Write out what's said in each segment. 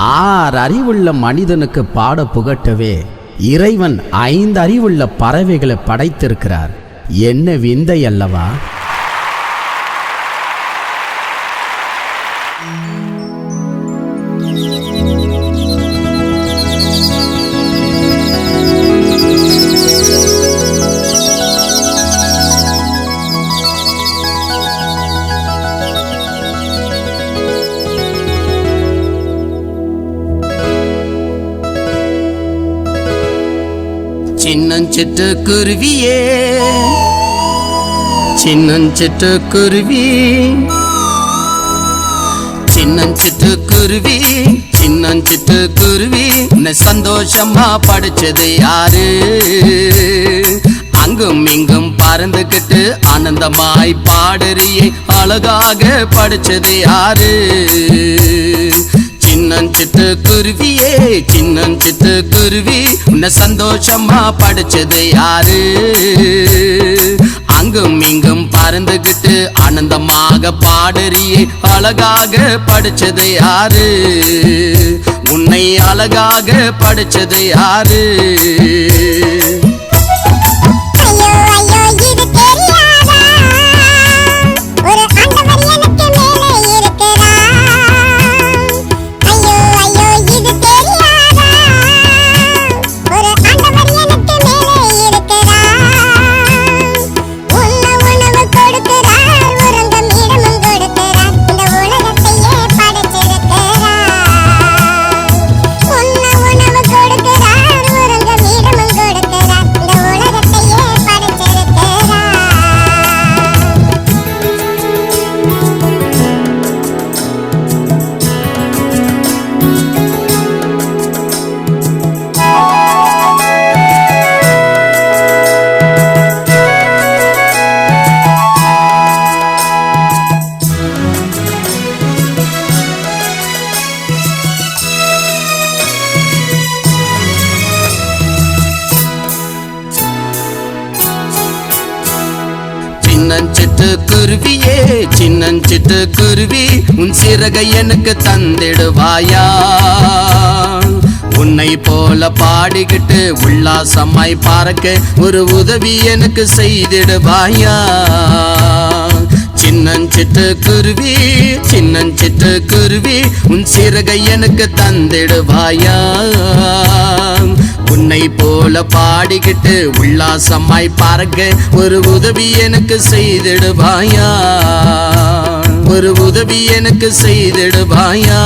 6 அறிவுள்ள மனிதனுக்கு பாட புகட்டவே இறைவன் 5 அறிவுள்ள பறவைகளை படைத்திருக்கிறார். என்ன விந்தை அல்லவா? சின்னஞ்சிட்டு குருவியே, சின்னஞ்சிட்டு குருவி, சின்னஞ்சிட்டு குருவி, சின்னஞ்சிட்டு குருவி, உன்னை சந்தோஷமா படிச்சது யாரு? அங்கும் இங்கும் பறந்துகிட்டு ஆனந்தமாய் பாடுறியே, அழகாக படிச்சது யாரு? சின்னஞ்சிட்டு குருவியே, சின்னஞ்சிட்டு குருவி, உன்னை சந்தோஷமா படிச்சது யாரு? அங்கும் இங்கும் பறந்துகிட்டு ஆனந்தமாக பாடுறியே, அழகாக படிச்சது யாரு? உன்னை அழகாக படிச்சது யாரு? சின்னஞ்சிட்டு குருவியே, சின்னஞ்சிட்டு குருவி, உன் சிறகை எனக்கு தந்திடுவாயா? உன்னை போல பாடிக்கிட்டு உல்லாசமாய் பறக்க ஒரு உதவி எனக்கு செய்திடுவாயா? சின்னஞ்சிட்டு குருவி, சின்னஞ்சிட்டு குருவி, உன் சிறகை எனக்கு தந்திடுவாயா? உன்னை போல பாடிக்கிட்டு உல்லாசமாய் பறக்க ஒரு உதவி எனக்கு செய்திடுவாயா? ஒரு உதவி எனக்கு செய்திடுவாயா?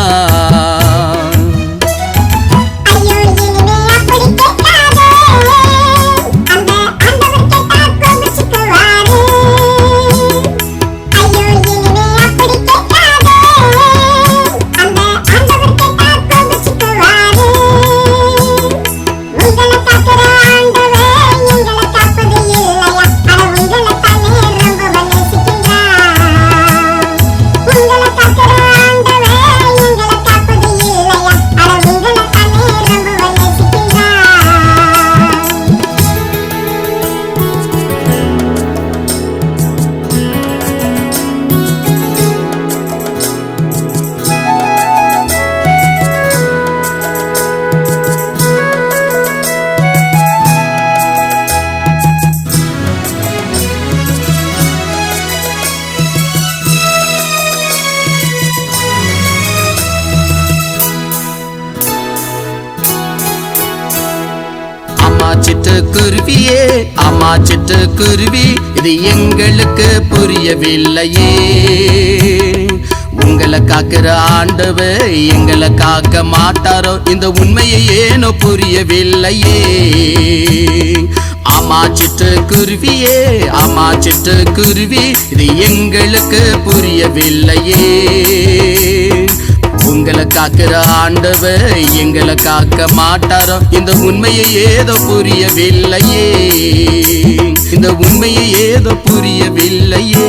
குருவியே, அம்மா சிட்டு குருவி, இது எங்களுக்கு புரியவில்லையே. உங்களை காக்கிற ஆண்டவர் எங்களை காக்க மாட்டாரோ, இந்த உண்மையை ஏனோ புரியவில்லையே. அம்மா சிட்டு குருவியே, அம்மா சிட்டு குருவி, இது எங்களுக்கு புரியவில்லையே. உங்களை காக்கிற ஆண்டவர் எங்களை காக்க மாட்டாரோ, இந்த உண்மையை ஏதோ புரியவில்லையே. இந்த உண்மையை ஏதோ புரியவில்லையே.